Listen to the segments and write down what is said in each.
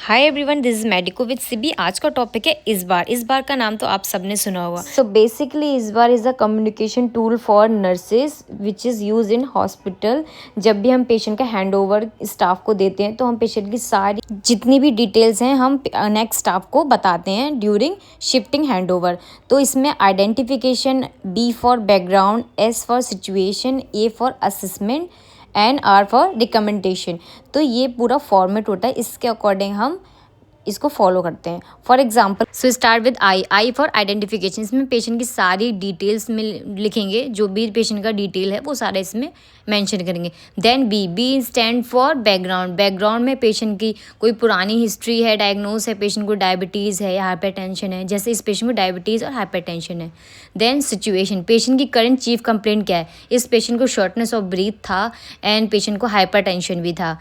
Hi everyone, this is Medico with Sibi. आज का topic है इस बार का नाम तो आप सबने सुना होगा। So basically SBAR is a communication tool for nurses which is use in hospital. जब भी हम पेशेंट का हैंड ओवर स्टाफ को देते हैं तो हम पेशेंट की सारी जितनी भी डिटेल्स हैं हम नेक्स्ट स्टाफ को बताते हैं ड्यूरिंग शिफ्टिंग हैंड ओवर। तो इसमें identification, B for background, S for situation, A for assessment and R for recommendation. तो ये पूरा फॉर्मेट होता है, इसके अकॉर्डिंग हम इसको फॉलो करते हैं। For example so start with I for identification. इसमें पेशेंट की सारी डिटेल्स में लिखेंगे, जो भी पेशेंट का डिटेल है वो सारा इसमें मेंशन करेंगे। Then B stand for background. Background में पेशेंट की कोई पुरानी हिस्ट्री है, डायग्नोस है, पेशेंट को डायबिटीज़ है या हाइपरटेंशन है, जैसे इस पेशेंट को डायबिटीज़ और हाइपरटेंशन है। देन सिचुएशन, पेशेंट की करंट चीफ कंप्लेंट क्या है। इस पेशेंट को शॉर्टनेस ऑफ ब्रीथ था एंड पेशेंट को हाइपरटेंशन भी था,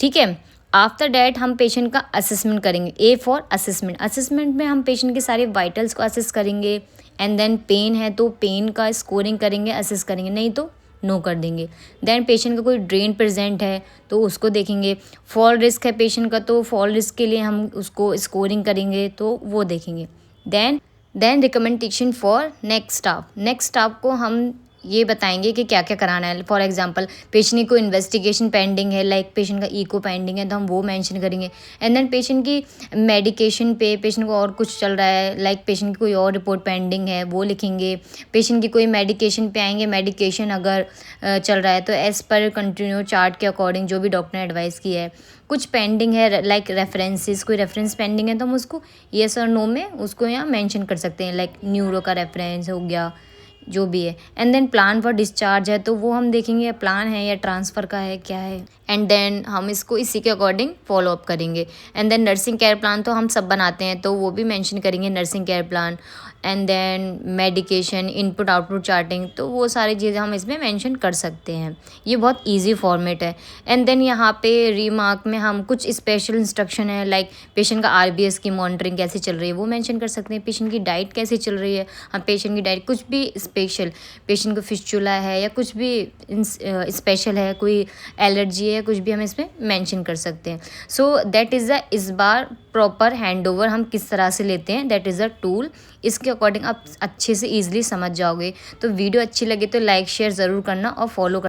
ठीक है। आफ्टर डैट हम पेशेंट का असेसमेंट करेंगे। ए फॉर असेसमेंट। असेसमेंट में हम पेशेंट के सारे वाइटल्स को असेस करेंगे एंड देन पेन है तो पेन का स्कोरिंग करेंगे, असेस करेंगे, नहीं तो नो कर देंगे। देन पेशेंट का कोई ड्रेन प्रेजेंट है तो उसको देखेंगे। फॉल रिस्क है पेशेंट का तो फॉल रिस्क के लिए हम उसको स्कोरिंग करेंगे, तो वो देखेंगे। Then recommendation for next staff. Next staff को हम ये बताएंगे कि क्या क्या कराना है। फॉर एग्जांपल पेशेंट को इन्वेस्टिगेशन पेंडिंग है, लाइक पेशेंट का ईको पेंडिंग है तो हम वो मेंशन करेंगे। एंड देन पेशेंट की मेडिकेशन पे पेशेंट को और कुछ चल रहा है, लाइक पेशेंट की कोई और रिपोर्ट पेंडिंग है वो लिखेंगे। पेशेंट की कोई मेडिकेशन पे आएंगे, मेडिकेशन अगर चल रहा है तो एज़ पर कंटिन्यू चार्ट के अकॉर्डिंग जो भी डॉक्टर ने एडवाइस की है। कुछ पेंडिंग है लाइक रेफरेंसेस, कोई रेफरेंस पेंडिंग है तो हम उसको येस और नो में उसको यहाँ मेंशन कर सकते हैं, लाइक न्यूरो का रेफरेंस हो गया, जो भी है। And then plan for discharge है तो वो हम देखेंगे प्लान है या ट्रांसफ़र का है, क्या है। एंड देन हम इसको इसी के अकॉर्डिंग फॉलो अप करेंगे। And then nursing care plan तो हम सब बनाते हैं तो वो भी मेंशन करेंगे, nursing care plan. And then medication, input output charting, तो वो सारी चीज़ें हम इसमें मेंशन कर सकते हैं। ये बहुत इजी फॉर्मेट है। एंड देन यहाँ पे रीमार्क में हम कुछ स्पेशल इंस्ट्रक्शन है, लाइक पेशेंट का आरबीएस की मॉनिटरिंग कैसे चल रही है वो मेंशन कर सकते हैं। पेशेंट की डाइट कैसे चल रही है, हम पेशेंट की डाइट कुछ भी स्पेशल, पेशेंट को फिस्चुला है या कुछ भी स्पेशल है, कोई एलर्जी है, कुछ भी हम इसमें मेंशन कर सकते हैं। सो दैट इज़ द इस बार प्रॉपर हैंड ओवर हम किस तरह से लेते हैं, दैट इज़ अ टूल। इसके अकॉर्डिंग आप अच्छे से ईजिली समझ जाओगे। तो वीडियो अच्छी लगे तो लाइक शेयर ज़रूर करना और फॉलो करना।